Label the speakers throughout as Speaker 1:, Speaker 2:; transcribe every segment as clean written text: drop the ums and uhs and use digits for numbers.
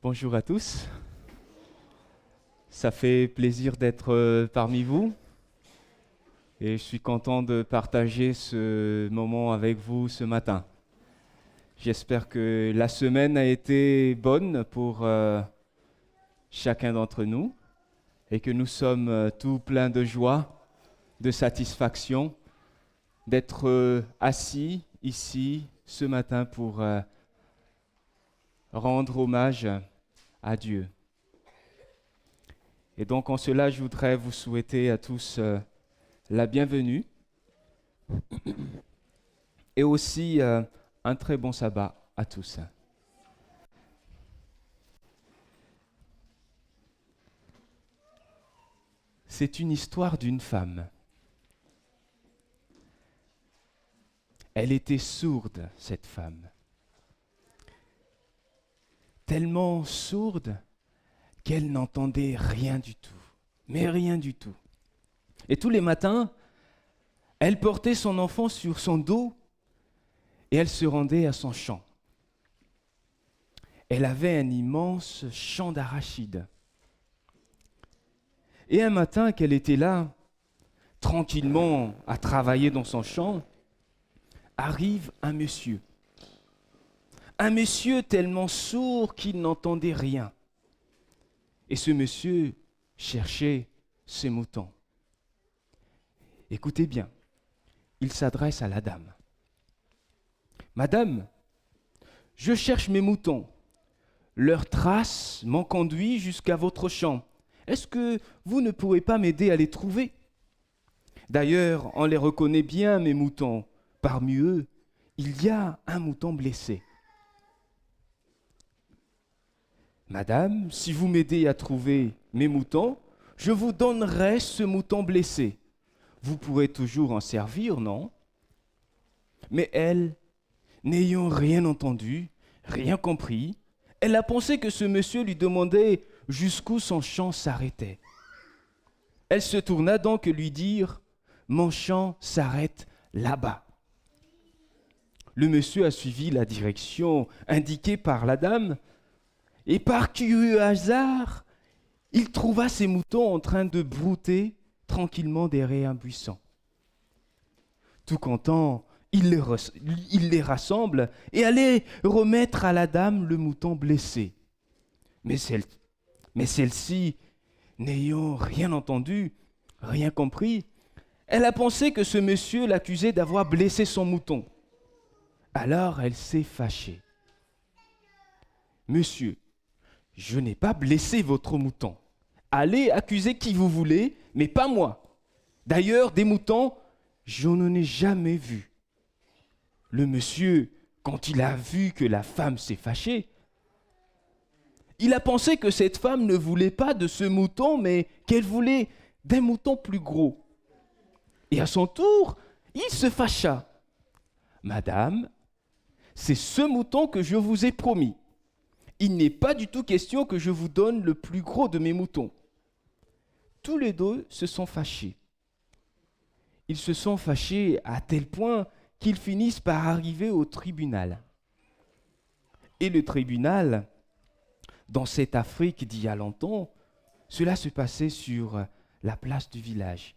Speaker 1: Bonjour à tous. Ça fait plaisir d'être parmi vous et je suis content de partager ce moment avec vous ce matin. J'espère que la semaine a été bonne pour chacun d'entre nous et que nous sommes tout pleins de joie, de satisfaction d'être assis ici ce matin pour rendre hommage à Dieu. Et donc en cela, je voudrais vous souhaiter à tous la bienvenue et aussi un très bon sabbat à tous. C'est une histoire d'une femme. Elle était sourde, cette femme. Tellement sourde qu'elle n'entendait rien du tout, mais rien du tout. Et tous les matins, elle portait son enfant sur son dos et elle se rendait à son champ. Elle avait un immense champ d'arachides. Et un matin qu'elle était là, tranquillement à travailler dans son champ, arrive un monsieur. Un monsieur tellement sourd qu'il n'entendait rien. Et ce monsieur cherchait ses moutons. Écoutez bien, il s'adresse à la dame. Madame, je cherche mes moutons. Leurs traces m'ont conduit jusqu'à votre champ. Est-ce que vous ne pourrez pas m'aider à les trouver? D'ailleurs, on les reconnaît bien, mes moutons. Parmi eux, il y a un mouton blessé. Madame, si vous m'aidez à trouver mes moutons, je vous donnerai ce mouton blessé. Vous pourrez toujours en servir, non? Mais elle, n'ayant rien entendu, rien compris, elle a pensé que ce monsieur lui demandait jusqu'où son champ s'arrêtait. Elle se tourna donc lui dire, « Mon champ s'arrête là-bas. » Le monsieur a suivi la direction indiquée par la dame, et par curieux hasard, il trouva ses moutons en train de brouter tranquillement derrière un buisson. Tout content, il les rassemble et allait remettre à la dame le mouton blessé. Mais celle-ci, n'ayant rien entendu, rien compris, elle a pensé que ce monsieur l'accusait d'avoir blessé son mouton. Alors elle s'est fâchée. « Monsieur, je n'ai pas blessé votre mouton. Allez accuser qui vous voulez, mais pas moi. D'ailleurs, des moutons, je n'en ai jamais vu. » Le monsieur, quand il a vu que la femme s'est fâchée, il a pensé que cette femme ne voulait pas de ce mouton, mais qu'elle voulait d'un mouton plus gros. Et à son tour, il se fâcha. « Madame, c'est ce mouton que je vous ai promis. Il n'est pas du tout question que je vous donne le plus gros de mes moutons. » Tous les deux se sont fâchés. Ils se sont fâchés à tel point qu'ils finissent par arriver au tribunal. Et le tribunal, dans cette Afrique d'il y a longtemps, cela se passait sur la place du village,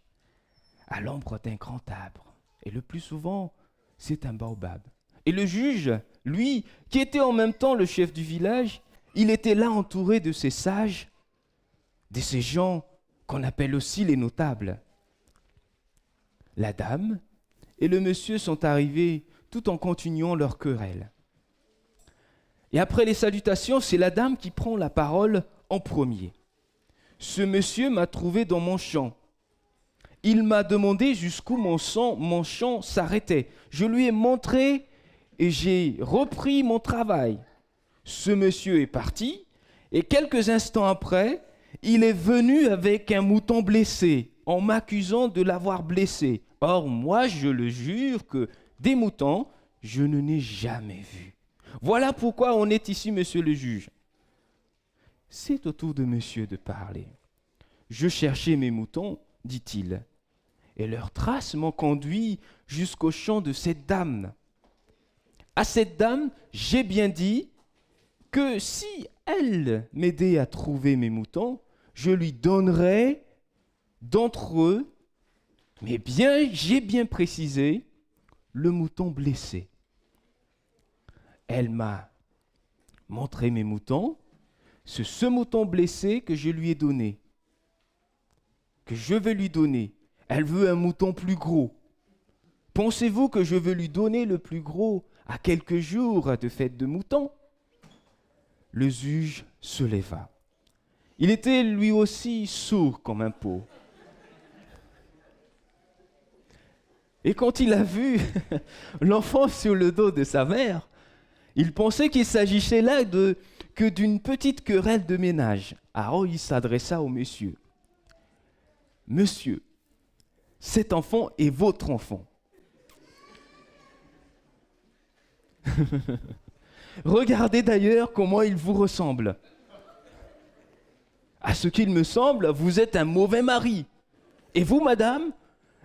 Speaker 1: à l'ombre d'un grand arbre. Et le plus souvent, c'est un baobab. Et le juge, lui, qui était en même temps le chef du village, il était là entouré de ces sages, de ces gens qu'on appelle aussi les notables. La dame et le monsieur sont arrivés tout en continuant leur querelle. Et après les salutations, c'est la dame qui prend la parole en premier. « Ce monsieur m'a trouvé dans mon champ. Il m'a demandé jusqu'où mon champ s'arrêtait. Je lui ai montré et j'ai repris mon travail. Ce monsieur est parti et quelques instants après, il est venu avec un mouton blessé en m'accusant de l'avoir blessé. Or, moi, je le jure que des moutons, je ne n'ai jamais vu. Voilà pourquoi on est ici, monsieur le juge. » C'est au tour de monsieur de parler. « Je cherchais mes moutons, dit-il, et leurs traces m'ont conduit jusqu'au champ de cette dame. À cette dame, j'ai bien dit que si, elle m'aidait à trouver mes moutons, je lui donnerai d'entre eux, mais bien, j'ai bien précisé, le mouton blessé. Elle m'a montré mes moutons, c'est ce mouton blessé que je lui ai donné, que je vais lui donner. Elle veut un mouton plus gros. Pensez-vous que je veux lui donner le plus gros à quelques jours de fête de moutons? Le juge se leva. Il était lui aussi sourd comme un pot. Et quand il a vu l'enfant sur le dos de sa mère, il pensait qu'il s'agissait là que d'une petite querelle de ménage. Alors il s'adressa au monsieur. Monsieur, cet enfant est votre enfant. Regardez d'ailleurs comment il vous ressemble. À ce qu'il me semble, vous êtes un mauvais mari. Et vous, madame,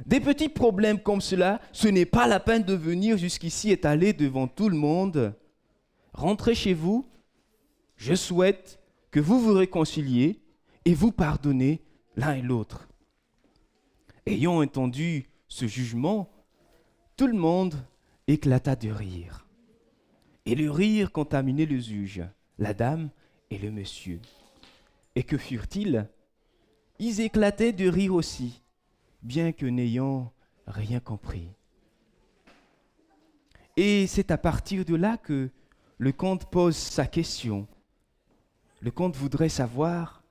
Speaker 1: des petits problèmes comme cela, ce n'est pas la peine de venir jusqu'ici étaler devant tout le monde. Rentrez chez vous. Je souhaite que vous vous réconciliez et vous pardonnez l'un et l'autre. Ayant entendu ce jugement, tout le monde éclata de rire. Et le rire contaminait le juge, la dame et le monsieur. Et que furent-ils? Ils éclataient de rire aussi, bien que n'ayant rien compris. Et c'est à partir de là que le comte pose sa question. Le comte voudrait savoir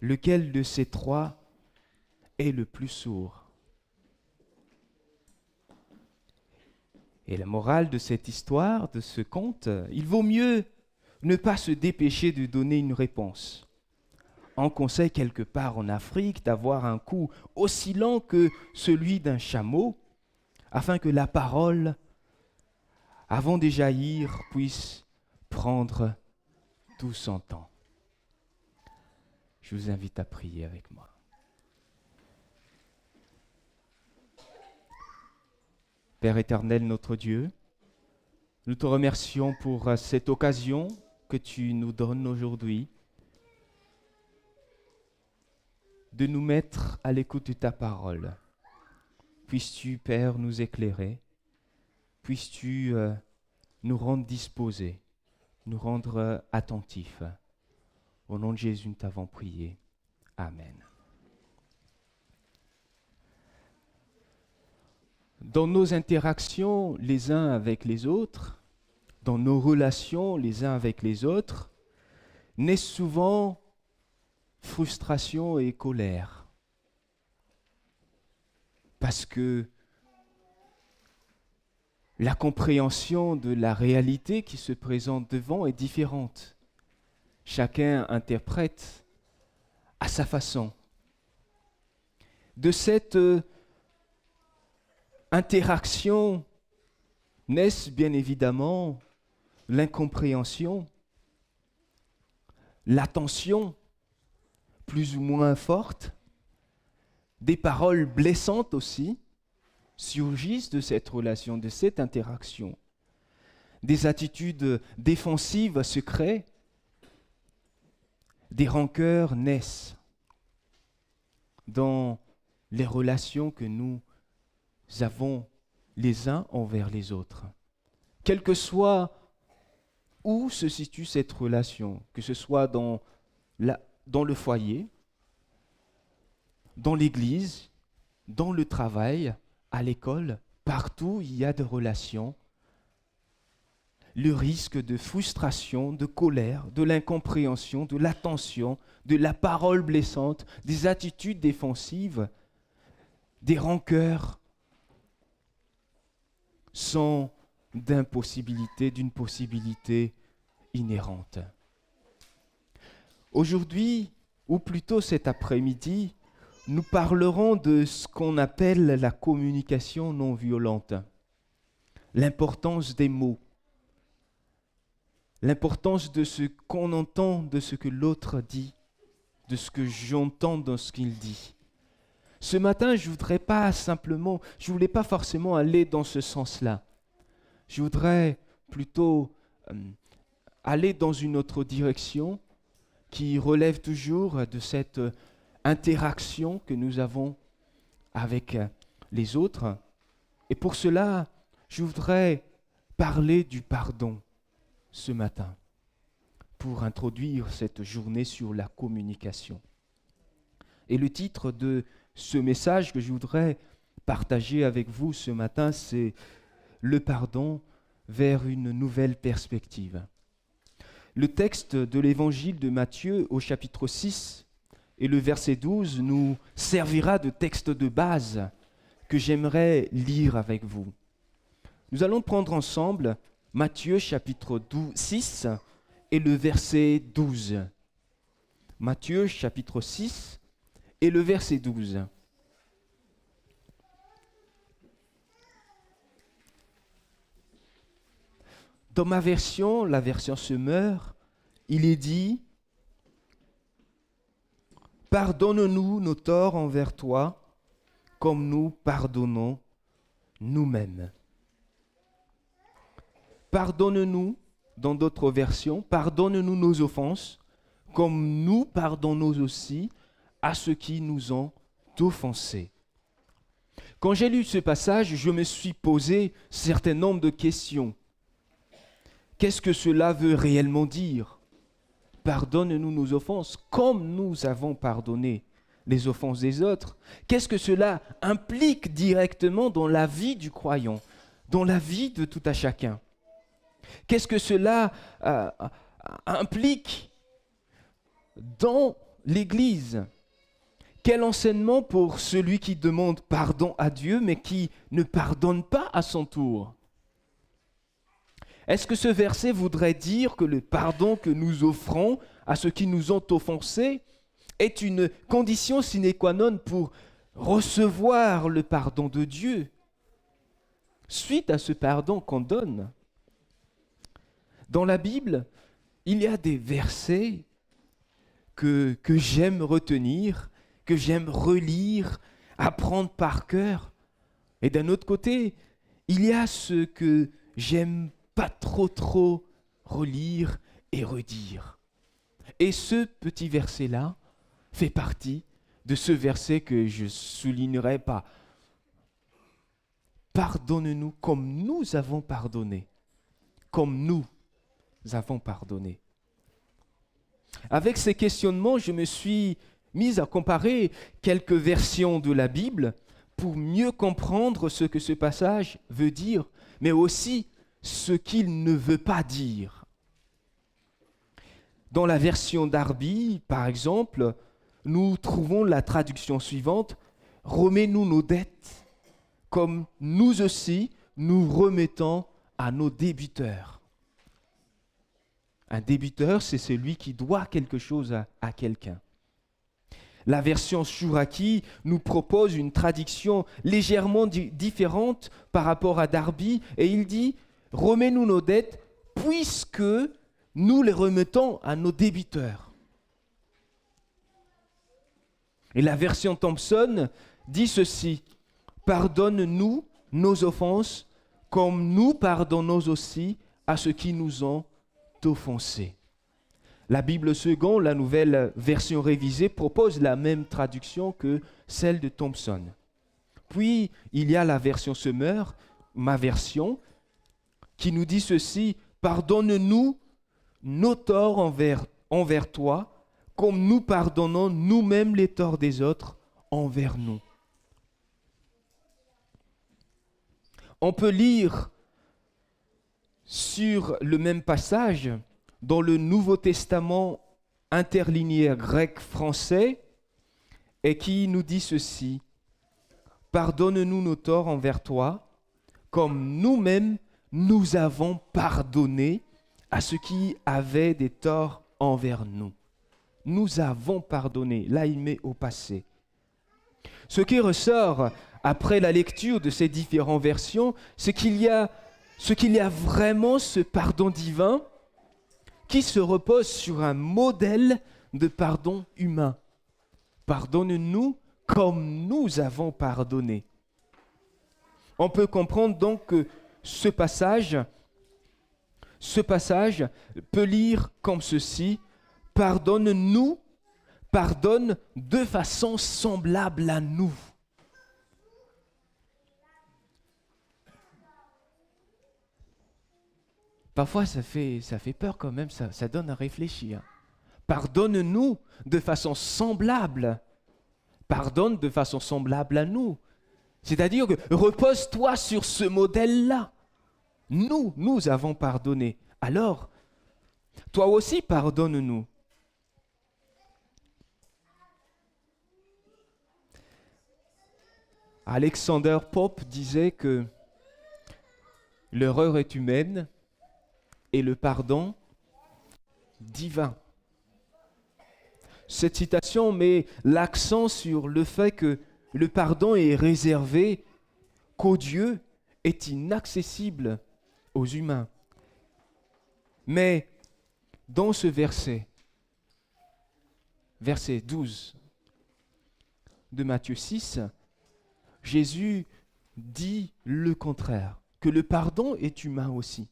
Speaker 1: lequel de ces trois est le plus sourd. Et la morale de cette histoire, de ce conte, il vaut mieux ne pas se dépêcher de donner une réponse. On conseille quelque part en Afrique d'avoir un cou aussi lent que celui d'un chameau, afin que la parole, avant de jaillir, puisse prendre tout son temps. Je vous invite à prier avec moi. Père éternel, notre Dieu, nous te remercions pour cette occasion que tu nous donnes aujourd'hui de nous mettre à l'écoute de ta parole. Puisses-tu, Père, nous éclairer, puisses-tu nous rendre disposés, nous rendre attentifs. Au nom de Jésus, nous t'avons prié. Amen. Dans nos interactions les uns avec les autres, dans nos relations les uns avec les autres, naissent souvent frustration et colère. Parce que la compréhension de la réalité qui se présente devant est différente. Chacun interprète à sa façon. De cette interaction naissent bien évidemment l'incompréhension, l'attention plus ou moins forte, des paroles blessantes aussi surgissent de cette relation, de cette interaction. Des attitudes défensives se créent, des rancœurs naissent dans les relations que nous avons les uns envers les autres. Quel que soit où se situe cette relation, que ce soit dans le foyer, dans l'église, dans le travail, à l'école, partout il y a des relations. Le risque de frustration, de colère, de l'incompréhension, de l'attention, de la parole blessante, des attitudes défensives, des rancœurs, sont d'une possibilité inhérente. Aujourd'hui, ou plutôt cet après-midi, nous parlerons de ce qu'on appelle la communication non violente, l'importance des mots, l'importance de ce qu'on entend, de ce que l'autre dit, de ce que j'entends dans ce qu'il dit. Ce matin, je voulais pas forcément aller dans ce sens-là. Je voudrais plutôt aller dans une autre direction qui relève toujours de cette interaction que nous avons avec les autres. Et pour cela, je voudrais parler du pardon ce matin, pour introduire cette journée sur la communication. Et le titre de ce message que je voudrais partager avec vous ce matin, c'est « Le pardon vers une nouvelle perspective ». Le texte de l'évangile de Matthieu au chapitre 6 et le verset 12 nous servira de texte de base que j'aimerais lire avec vous. Nous allons prendre ensemble Matthieu chapitre 6 et le verset 12. Matthieu chapitre 6 et le verset 12. Dans ma version, la version Semeur, il est dit « Pardonne-nous nos torts envers toi, comme nous pardonnons nous-mêmes. » Pardonne-nous, dans d'autres versions, pardonne-nous nos offenses, comme nous pardonnons aussi à ceux qui nous ont offensés. Quand j'ai lu ce passage, je me suis posé un certain nombre de questions. Qu'est-ce que cela veut réellement dire? Pardonne-nous nos offenses, comme nous avons pardonné les offenses des autres. Qu'est-ce que cela implique directement dans la vie du croyant, dans la vie de tout à chacun? Qu'est-ce que cela implique dans l'Église? Quel enseignement pour celui qui demande pardon à Dieu, mais qui ne pardonne pas à son tour? Est-ce que ce verset voudrait dire que le pardon que nous offrons à ceux qui nous ont offensés est une condition sine qua non pour recevoir le pardon de Dieu suite à ce pardon qu'on donne? Dans la Bible, il y a des versets que j'aime retenir, que j'aime relire, apprendre par cœur. Et d'un autre côté, il y a ce que j'aime pas trop relire et redire. Et ce petit verset-là fait partie de ce verset que je soulignerai pas. Pardonne-nous comme nous avons pardonné. Comme nous avons pardonné. Avec ces questionnements, je me suis mis à comparer quelques versions de la Bible pour mieux comprendre ce que ce passage veut dire, mais aussi ce qu'il ne veut pas dire. Dans la version Darby, par exemple, nous trouvons la traduction suivante: « Remets-nous nos dettes, comme nous aussi nous remettons à nos débiteurs. » Un débiteur, c'est celui qui doit quelque chose à quelqu'un. La version Chouraki nous propose une traduction légèrement différente par rapport à Darby, et il dit « Remets-nous nos dettes, puisque nous les remettons à nos débiteurs. » Et la version Thompson dit ceci: « Pardonne-nous nos offenses, comme nous pardonnons aussi à ceux qui nous ont offensés. » La Bible seconde, la nouvelle version révisée, propose la même traduction que celle de Thompson. Puis, il y a la version Semeur, ma version, qui nous dit ceci: « Pardonne-nous nos torts envers toi, comme nous pardonnons nous-mêmes les torts des autres envers nous. » On peut lire sur le même passage dans le Nouveau Testament interlinéaire grec-français, et qui nous dit ceci: « Pardonne-nous nos torts envers toi, comme nous-mêmes nous avons pardonné à ceux qui avaient des torts envers nous. » Nous avons pardonné. Là, il met au passé. Ce qui ressort après la lecture de ces différentes versions, c'est qu'il y a vraiment ce pardon divin qui se repose sur un modèle de pardon humain. Pardonne-nous comme nous avons pardonné. On peut comprendre donc que ce passage peut lire comme ceci: pardonne-nous, pardonne de façon semblable à nous. Parfois, ça fait peur quand même, ça donne à réfléchir. Pardonne-nous de façon semblable. Pardonne de façon semblable à nous. C'est-à-dire que repose-toi sur ce modèle-là. Nous avons pardonné. Alors, toi aussi, pardonne-nous. Alexander Pope disait que l'erreur est humaine et le pardon divin. Cette citation met l'accent sur le fait que le pardon est réservé, qu'au Dieu est inaccessible aux humains. Mais dans ce verset 12 de Matthieu 6, Jésus dit le contraire, que le pardon est humain aussi.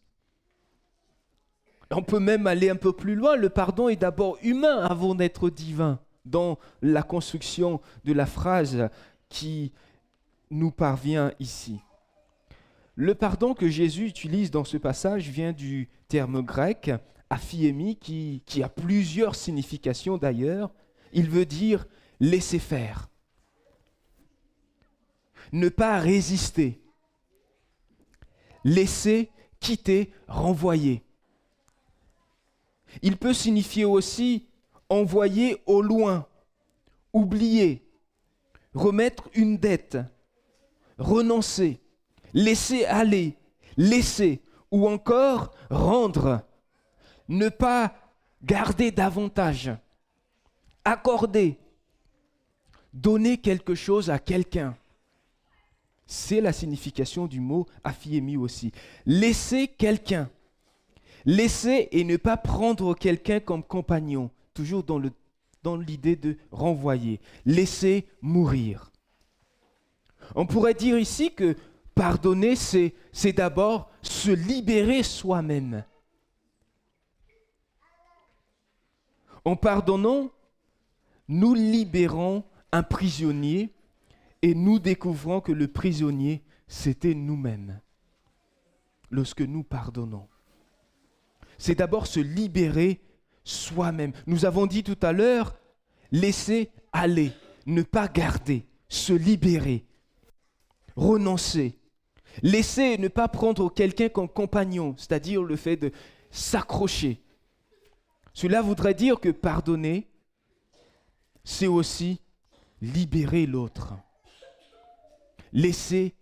Speaker 1: On peut même aller un peu plus loin, le pardon est d'abord humain avant d'être divin, dans la construction de la phrase qui nous parvient ici. Le pardon que Jésus utilise dans ce passage vient du terme grec aphiémie qui a plusieurs significations d'ailleurs. Il veut dire laisser faire, ne pas résister, laisser, quitter, renvoyer. Il peut signifier aussi envoyer au loin, oublier, remettre une dette, renoncer, laisser aller, laisser ou encore rendre, ne pas garder davantage, accorder, donner quelque chose à quelqu'un. C'est la signification du mot aphiémie aussi. Laisser quelqu'un. Laisser et ne pas prendre quelqu'un comme compagnon, toujours dans l'idée de renvoyer. Laisser mourir. On pourrait dire ici que pardonner, c'est d'abord se libérer soi-même. En pardonnant, nous libérons un prisonnier et nous découvrons que le prisonnier, c'était nous-mêmes lorsque nous pardonnons. C'est d'abord se libérer soi-même. Nous avons dit tout à l'heure, laisser aller, ne pas garder, se libérer, renoncer. Laisser et ne pas prendre quelqu'un comme compagnon, c'est-à-dire le fait de s'accrocher. Cela voudrait dire que pardonner, c'est aussi libérer l'autre. Laisser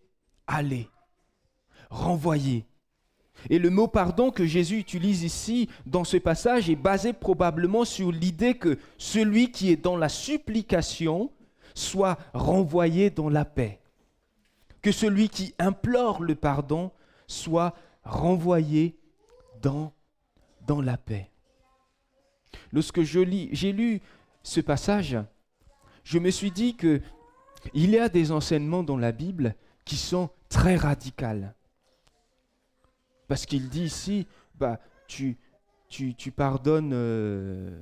Speaker 1: aller, renvoyer. Et le mot pardon que Jésus utilise ici dans ce passage est basé probablement sur l'idée que celui qui est dans la supplication soit renvoyé dans la paix. Que celui qui implore le pardon soit renvoyé dans la paix. Lorsque j'ai lu ce passage, je me suis dit qu'il y a des enseignements dans la Bible qui sont très radicaux. Parce qu'il dit ici, tu pardonnes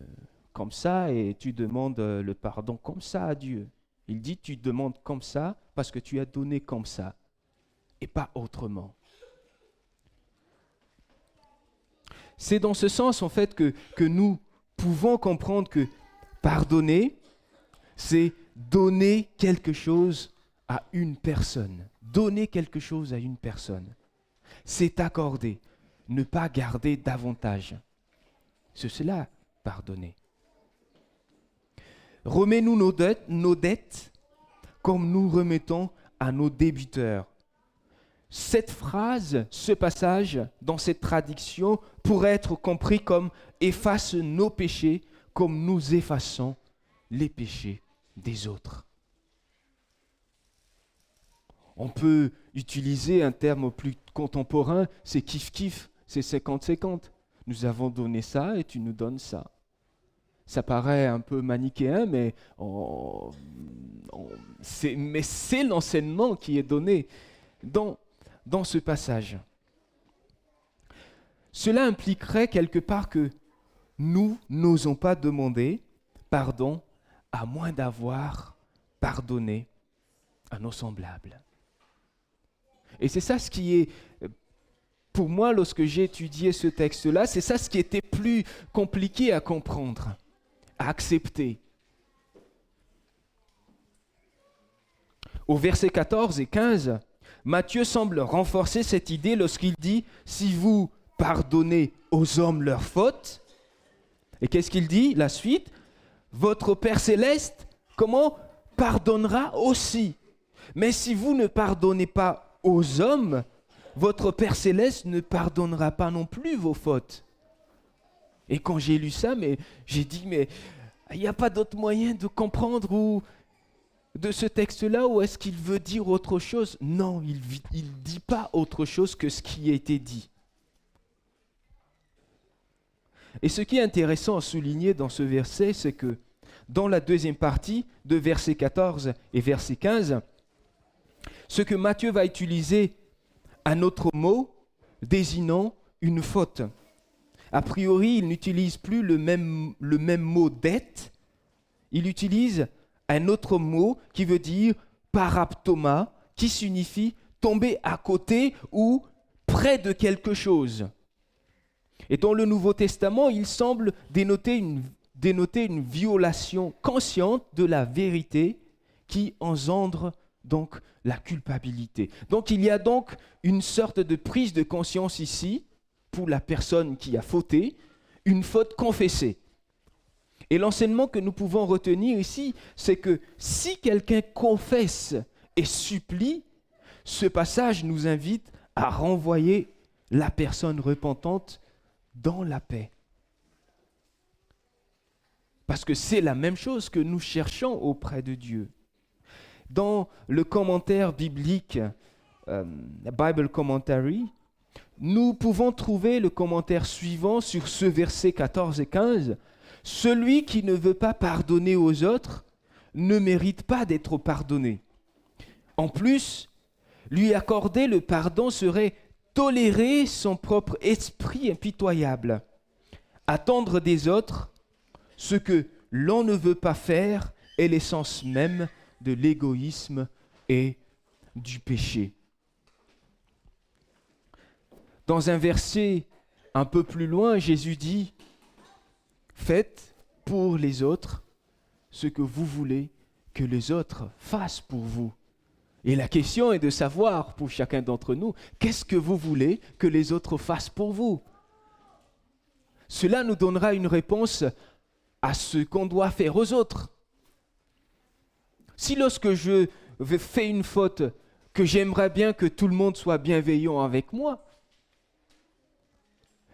Speaker 1: comme ça et tu demandes le pardon comme ça à Dieu. Il dit, tu demandes comme ça parce que tu as donné comme ça et pas autrement. C'est dans ce sens en fait que nous pouvons comprendre que pardonner, c'est donner quelque chose à une personne. Donner quelque chose à une personne. C'est accorder, ne pas garder davantage. C'est cela, pardonner. Remets-nous nos dettes comme nous remettons à nos débiteurs. Cette phrase, ce passage, dans cette traduction, pourrait être compris comme « efface nos péchés comme nous effaçons les péchés des autres ». On peut utiliser un terme plus contemporain, c'est kiff-kiff, c'est 50-50. Nous avons donné ça et tu nous donnes ça. Ça paraît un peu manichéen, mais c'est l'enseignement qui est donné dans ce passage. Cela impliquerait quelque part que nous n'osons pas demander pardon à moins d'avoir pardonné à nos semblables. Et c'est ça ce qui est, pour moi, lorsque j'ai étudié ce texte-là, c'est ça ce qui était plus compliqué à comprendre, à accepter. Au verset 14 et 15, Matthieu semble renforcer cette idée lorsqu'il dit « Si vous pardonnez aux hommes leurs fautes », et qu'est-ce qu'il dit? La suite, « Votre Père céleste, comment? Pardonnera aussi. Mais si vous ne pardonnez pas aux hommes, votre Père céleste ne pardonnera pas non plus vos fautes. » Et quand j'ai lu ça, j'ai dit, mais il n'y a pas d'autre moyen de comprendre ou de ce texte-là, ou est-ce qu'il veut dire autre chose? Non, il ne dit pas autre chose que ce qui a été dit. Et ce qui est intéressant à souligner dans ce verset, c'est que dans la deuxième partie de verset 14 et verset 15, ce que Matthieu va utiliser un autre mot désignant une faute. A priori, il n'utilise plus le même mot dette, il utilise un autre mot qui veut dire paraptoma, qui signifie tomber à côté ou près de quelque chose. Et dans le Nouveau Testament, il semble dénoter une violation consciente de la vérité qui engendre donc la culpabilité. Donc il y a donc une sorte de prise de conscience ici pour la personne qui a fauté, une faute confessée. Et l'enseignement que nous pouvons retenir ici, c'est que si quelqu'un confesse et supplie, ce passage nous invite à renvoyer la personne repentante dans la paix. Parce que c'est la même chose que nous cherchons auprès de Dieu. Dans le commentaire biblique, Bible Commentary, nous pouvons trouver le commentaire suivant sur ce verset 14 et 15. « Celui qui ne veut pas pardonner aux autres ne mérite pas d'être pardonné. En plus, lui accorder le pardon serait tolérer son propre esprit impitoyable. Attendre des autres ce que l'on ne veut pas faire est l'essence même de l'égoïsme et du péché. » Dans un verset un peu plus loin, Jésus dit « Faites pour les autres ce que vous voulez que les autres fassent pour vous. » Et la question est de savoir pour chacun d'entre nous, qu'est-ce que vous voulez que les autres fassent pour vous? Cela nous donnera une réponse à ce qu'on doit faire aux autres. Si lorsque je fais une faute, que j'aimerais bien que tout le monde soit bienveillant avec moi,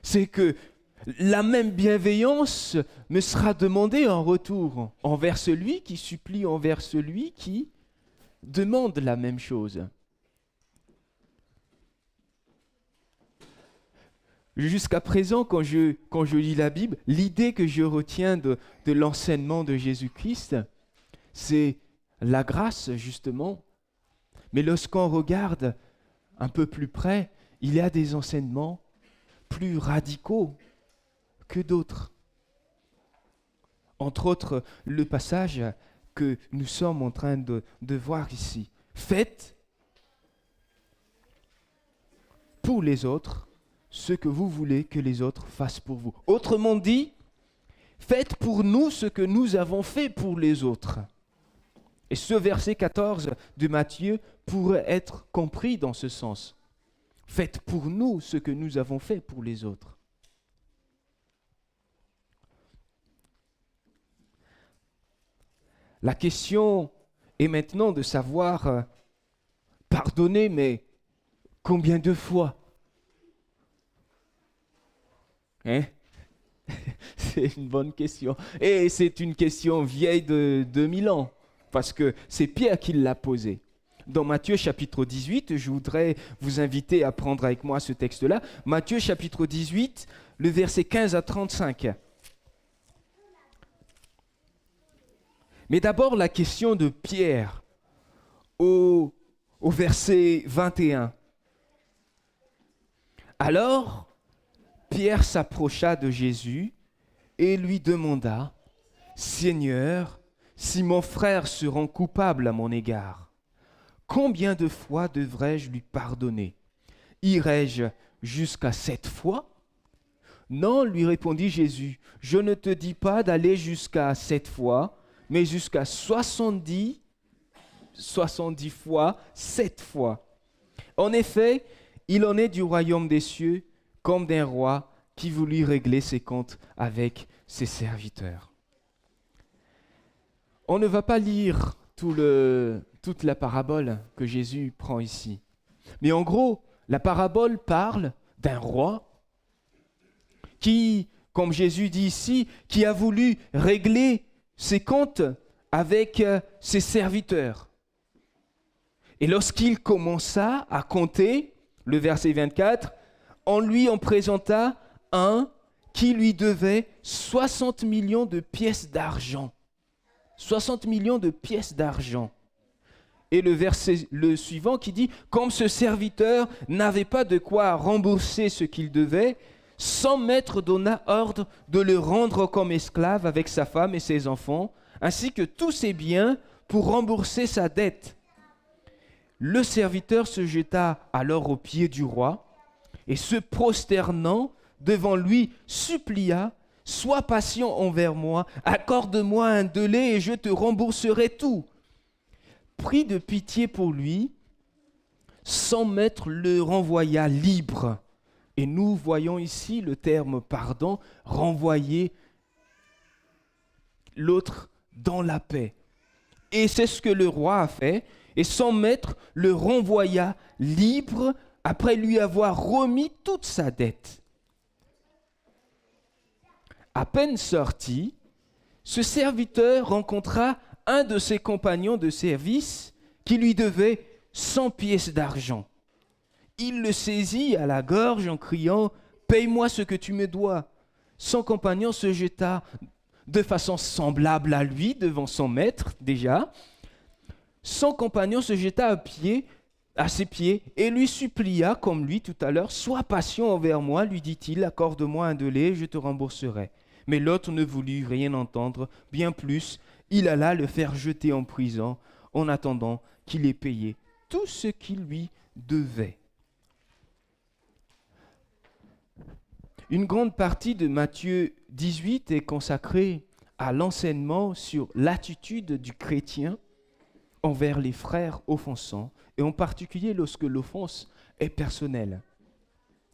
Speaker 1: c'est que la même bienveillance me sera demandée en retour envers celui qui supplie, envers celui qui demande la même chose. Jusqu'à présent, quand je lis la Bible, l'idée que je retiens de l'enseignement de Jésus-Christ, c'est la grâce, justement. Mais lorsqu'on regarde un peu plus près, il y a des enseignements plus radicaux que d'autres. Entre autres, le passage que nous sommes en train de voir ici. Faites pour les autres ce que vous voulez que les autres fassent pour vous. Autrement dit, faites pour nous ce que nous avons fait pour les autres. Et ce verset 14 de Matthieu pourrait être compris dans ce sens. Faites pour nous ce que nous avons fait pour les autres. La question est maintenant de savoir pardonner, mais combien de fois? C'est une bonne question. Et c'est une question vieille de 2000 ans, parce que c'est Pierre qui l'a posée. Dans Matthieu chapitre 18, je voudrais vous inviter à prendre avec moi ce texte-là. Matthieu chapitre 18, le verset 15 à 35. Mais d'abord la question de Pierre au verset 21. Alors, Pierre s'approcha de Jésus et lui demanda, « Seigneur, si mon frère se rend coupable à mon égard, combien de fois devrais-je lui pardonner? Irai-je jusqu'à 7 fois ?» Non, lui répondit Jésus, je ne te dis pas d'aller jusqu'à 7 fois, mais jusqu'à 70 fois, 7 fois. En effet, il en est du royaume des cieux comme d'un roi qui voulut régler ses comptes avec ses serviteurs. On ne va pas lire toute la parabole que Jésus prend ici. Mais en gros, la parabole parle d'un roi qui, comme Jésus dit ici, qui a voulu régler ses comptes avec ses serviteurs. Et lorsqu'il commença à compter, le verset 24, on lui en présenta un qui lui devait 60 millions de pièces d'argent. 60 millions de pièces d'argent. Et le suivant qui dit, comme ce serviteur n'avait pas de quoi rembourser ce qu'il devait, son maître donna ordre de le rendre comme esclave avec sa femme et ses enfants, ainsi que tous ses biens pour rembourser sa dette. Le serviteur se jeta alors aux pieds du roi et se prosternant devant lui, supplia, « Sois patient envers moi, accorde-moi un délai et je te rembourserai tout. » Pris de pitié pour lui, son maître le renvoya libre. Et nous voyons ici le terme pardon, renvoyer l'autre dans la paix. Et c'est ce que le roi a fait. Et son maître le renvoya libre après lui avoir remis toute sa dette. À peine sorti, ce serviteur rencontra un de ses compagnons de service qui lui devait 100 pièces d'argent. Il le saisit à la gorge en criant « Paye-moi ce que tu me dois !» Son compagnon se jeta de façon semblable à lui devant son maître déjà. Son compagnon se jeta à ses pieds et lui supplia, comme lui tout à l'heure, « Sois patient envers moi, lui dit-il, accorde-moi un délai et je te rembourserai. » Mais l'autre ne voulut rien entendre, bien plus, il alla le faire jeter en prison en attendant qu'il ait payé tout ce qu'il lui devait. Une grande partie de Matthieu 18 est consacrée à l'enseignement sur l'attitude du chrétien envers les frères offensants, et en particulier lorsque l'offense est personnelle.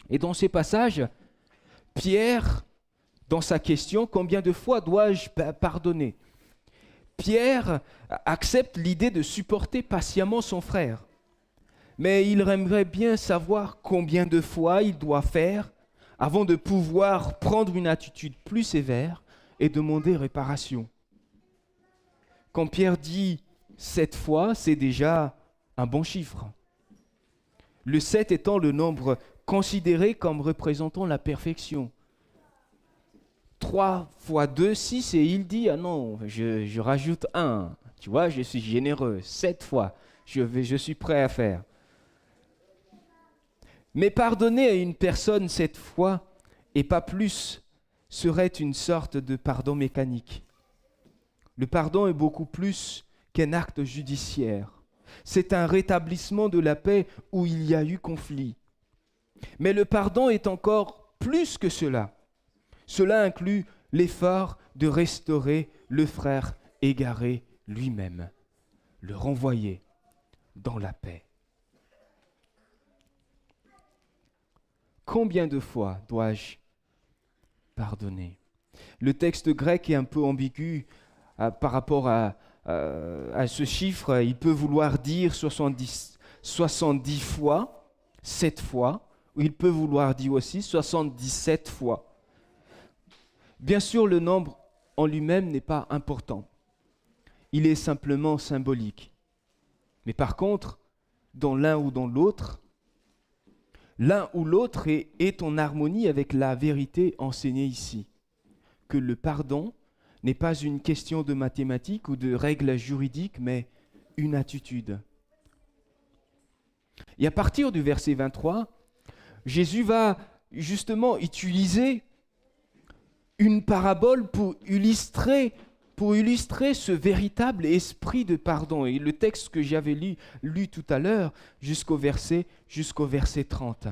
Speaker 1: Et dans ces passages, Pierre, dans sa question, combien de fois dois-je pardonner? Pierre accepte l'idée de supporter patiemment son frère, mais il aimerait bien savoir combien de fois il doit faire avant de pouvoir prendre une attitude plus sévère et demander réparation. Quand Pierre dit 7 fois, c'est déjà un bon chiffre. Le 7 étant le nombre considéré comme représentant la perfection. 3 fois 2, 6, et il dit, ah non, je rajoute 1. Tu vois, je suis généreux. 7 fois, je suis prêt à faire. Mais pardonner à une personne 7 fois, et pas plus, serait une sorte de pardon mécanique. Le pardon est beaucoup plus qu'un acte judiciaire. C'est un rétablissement de la paix où il y a eu conflit. Mais le pardon est encore plus que cela. Cela inclut l'effort de restaurer le frère égaré lui-même, le renvoyer dans la paix. Combien de fois dois-je pardonner? Le texte grec est un peu ambigu par rapport à ce chiffre. Il peut vouloir dire 70 fois, 7 fois, ou il peut vouloir dire aussi 77 fois. Bien sûr, le nombre en lui-même n'est pas important. Il est simplement symbolique. Mais par contre, dans l'un ou dans l'autre est en harmonie avec la vérité enseignée ici, que le pardon n'est pas une question de mathématiques ou de règles juridiques, mais une attitude. Et à partir du verset 23, Jésus va justement utiliser une parabole pour illustrer ce véritable esprit de pardon. Et le texte que j'avais lu tout à l'heure, jusqu'au verset 30.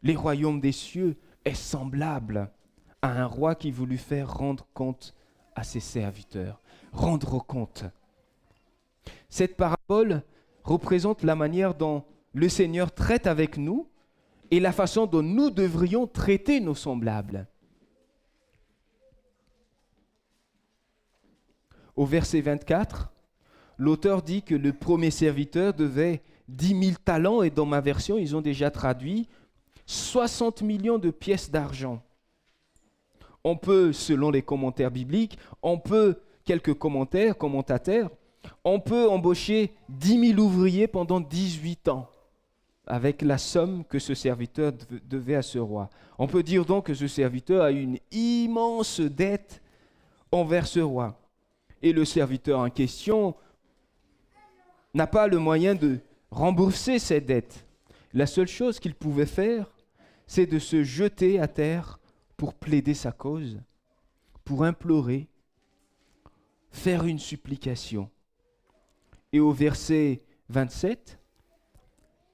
Speaker 1: Les royaumes des cieux est semblable à un roi qui voulut faire rendre compte à ses serviteurs. Rendre compte. Cette parabole représente la manière dont le Seigneur traite avec nous et la façon dont nous devrions traiter nos semblables. Au verset 24, l'auteur dit que le premier serviteur devait 10 000 talents, et dans ma version, ils ont déjà traduit 60 millions de pièces d'argent. On peut, selon les commentaires bibliques, quelques commentateurs, on peut embaucher 10 000 ouvriers pendant 18 ans avec la somme que ce serviteur devait à ce roi. On peut dire donc que ce serviteur a une immense dette envers ce roi. Et le serviteur en question n'a pas le moyen de rembourser cette dette. La seule chose qu'il pouvait faire, c'est de se jeter à terre pour plaider sa cause, pour implorer, faire une supplication. Et au verset 27,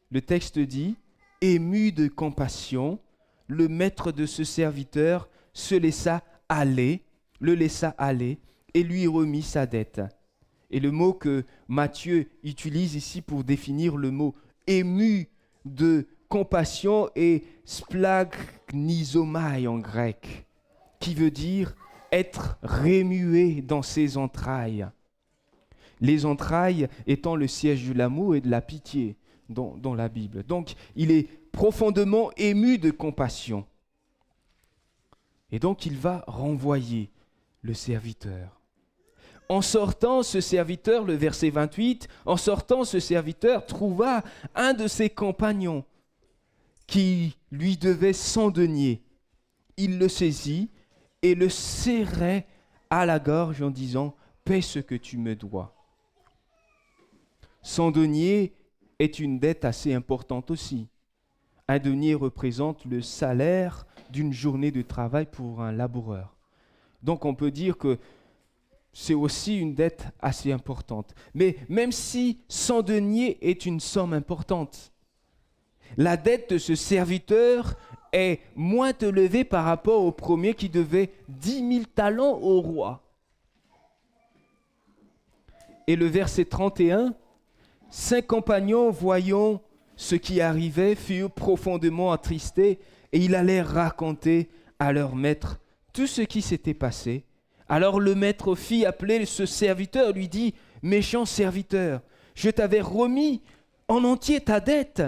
Speaker 1: le texte dit, « Ému de compassion, le maître de ce serviteur le laissa aller, et lui remit sa dette. » Et le mot que Matthieu utilise ici pour définir le mot « ému de compassion » est « splagnizomai » en grec, qui veut dire être remué dans ses entrailles. Les entrailles étant le siège de l'amour et de la pitié dans la Bible. Donc, il est profondément ému de compassion. Et donc, il va renvoyer le serviteur. En sortant, ce serviteur, le verset 28, en sortant, ce serviteur trouva un de ses compagnons qui lui devait 100 deniers. Il le saisit et le serrait à la gorge en disant « Paie ce que tu me dois ». 100 deniers est une dette assez importante aussi. Un denier représente le salaire d'une journée de travail pour un laboureur. Donc on peut dire que c'est aussi une dette assez importante. Mais même si 100 deniers est une somme importante, la dette de ce serviteur est moins élevée par rapport au premier qui devait 10 000 talents au roi. Et le verset 31, « 5 compagnons, voyant ce qui arrivait, furent profondément attristés, et ils allèrent raconter à leur maître tout ce qui s'était passé. Alors le maître fit appeler ce serviteur, lui dit, « Méchant serviteur, je t'avais remis en entier ta dette,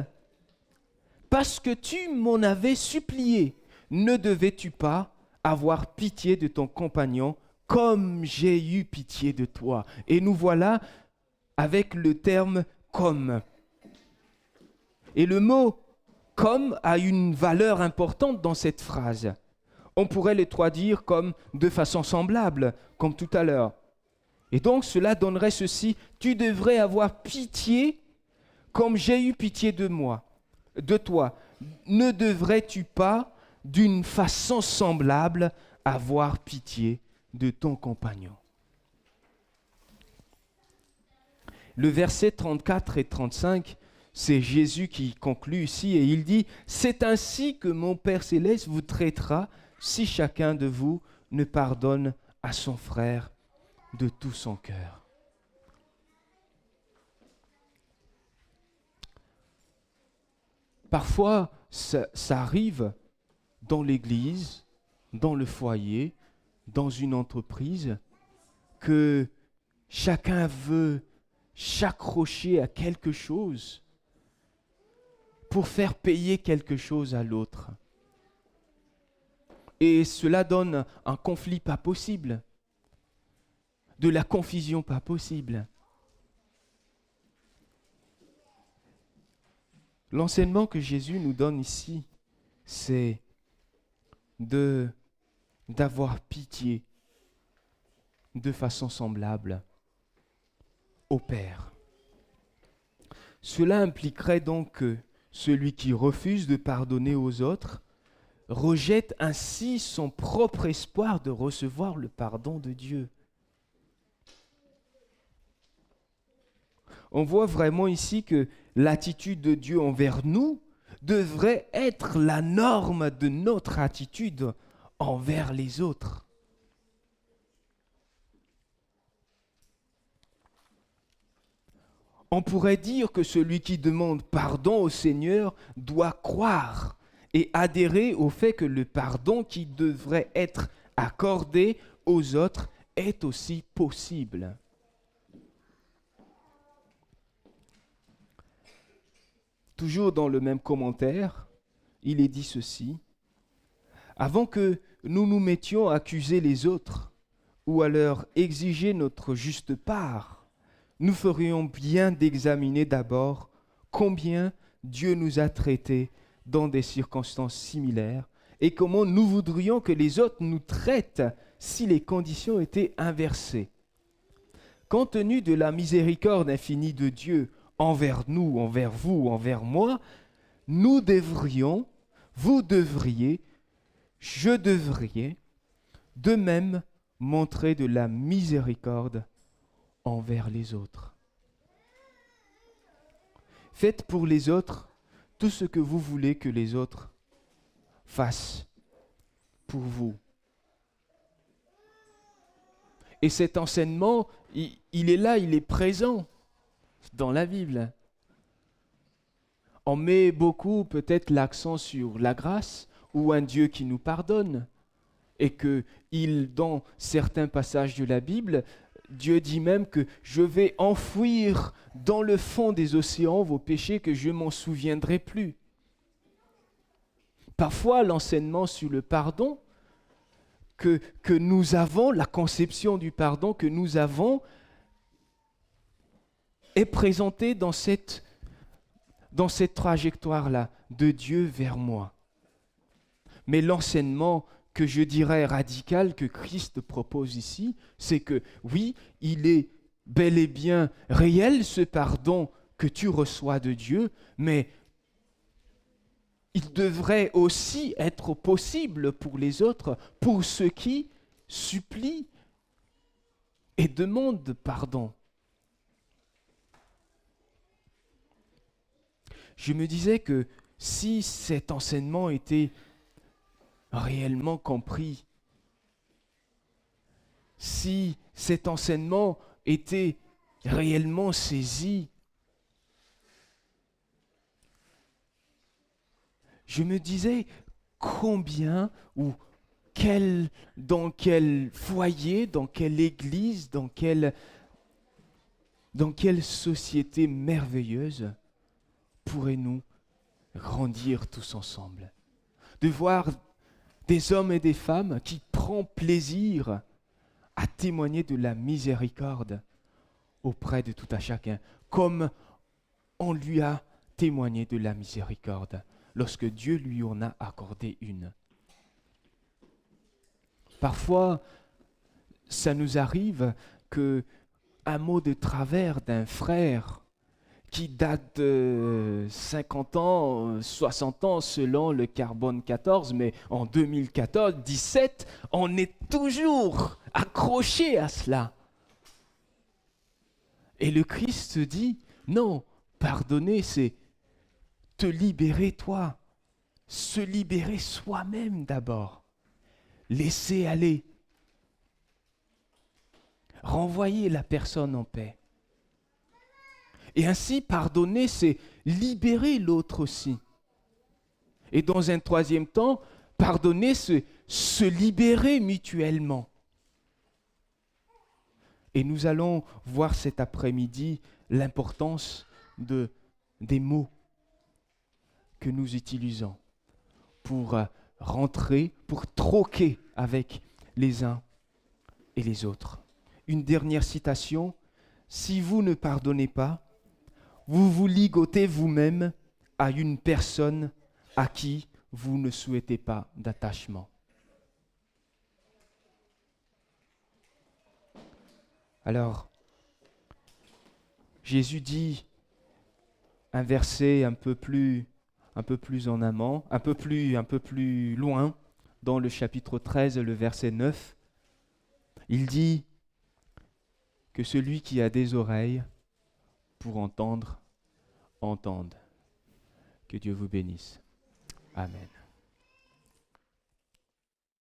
Speaker 1: parce que tu m'en avais supplié. Ne devais-tu pas avoir pitié de ton compagnon, comme j'ai eu pitié de toi ?» Et nous voilà avec le terme « comme ». Et le mot « comme » a une valeur importante dans cette phrase. On pourrait les traduire comme de façon semblable, comme tout à l'heure. Et donc cela donnerait ceci, « Tu devrais avoir pitié comme j'ai eu pitié de toi. Ne devrais-tu pas, d'une façon semblable, avoir pitié de ton compagnon ?» Le verset 34 et 35, c'est Jésus qui conclut ici et il dit « C'est ainsi que mon Père céleste vous traitera si chacun de vous ne pardonne à son frère de tout son cœur. » Parfois, ça arrive dans l'église, dans le foyer, dans une entreprise, que chacun veut s'accrocher à quelque chose pour faire payer quelque chose à l'autre. Et cela donne un conflit pas possible, de la confusion pas possible. L'enseignement que Jésus nous donne ici, c'est d'avoir pitié de façon semblable au Père. Cela impliquerait donc que celui qui refuse de pardonner aux autres rejette ainsi son propre espoir de recevoir le pardon de Dieu. On voit vraiment ici que l'attitude de Dieu envers nous devrait être la norme de notre attitude envers les autres. On pourrait dire que celui qui demande pardon au Seigneur doit croire et adhérer au fait que le pardon qui devrait être accordé aux autres est aussi possible. Toujours dans le même commentaire, il est dit ceci: avant que nous nous mettions à accuser les autres ou à leur exiger notre juste part, nous ferions bien d'examiner d'abord combien Dieu nous a traités dans des circonstances similaires et comment nous voudrions que les autres nous traitent si les conditions étaient inversées. Compte tenu de la miséricorde infinie de Dieu envers nous, envers vous, envers moi, nous devrions, vous devriez, je devrais, de même montrer de la miséricorde envers les autres. Faites pour les autres tout ce que vous voulez que les autres fassent pour vous. Et cet enseignement, il est là, il est présent dans la Bible. On met beaucoup peut-être l'accent sur la grâce ou un Dieu qui nous pardonne. Et que dans certains passages de la Bible, Dieu dit même que je vais enfouir dans le fond des océans vos péchés, que je m'en souviendrai plus. Parfois, l'enseignement sur le pardon que nous avons, la conception du pardon que nous avons, est présenté dans cette trajectoire-là, de Dieu vers moi. Mais l'enseignement que je dirais radical que Christ propose ici, c'est que oui, il est bel et bien réel ce pardon que tu reçois de Dieu, mais il devrait aussi être possible pour les autres, pour ceux qui supplient et demandent pardon. Je me disais que si cet enseignement était réellement compris, si cet enseignement était réellement saisi, je me disais combien ou dans quel foyer, dans quelle église, dans quelle société merveilleuse pourrions-nous grandir tous ensemble. De voir des hommes et des femmes qui prennent plaisir à témoigner de la miséricorde auprès de tout à chacun, comme on lui a témoigné de la miséricorde lorsque Dieu lui en a accordé une. Parfois, ça nous arrive qu'un mot de travers d'un frère qui date de 50 ans, 60 ans selon le carbone 14, mais en 2014, 17, on est toujours accroché à cela. Et le Christ dit, non, pardonner, c'est te libérer toi, se libérer soi-même d'abord, laisser aller, renvoyer la personne en paix. Et ainsi, pardonner, c'est libérer l'autre aussi. Et dans un troisième temps, pardonner, c'est se libérer mutuellement. Et nous allons voir cet après-midi l'importance des mots que nous utilisons pour rentrer, pour troquer avec les uns et les autres. Une dernière citation, « Si vous ne pardonnez pas, vous vous ligotez vous-même à une personne à qui vous ne souhaitez pas d'attachement. » Alors, Jésus dit un verset un peu plus un peu plus en amont, un peu plus loin, dans le chapitre 13, le verset 9, il dit que celui qui a des oreilles pour entendre, entende. Que Dieu vous bénisse. Amen.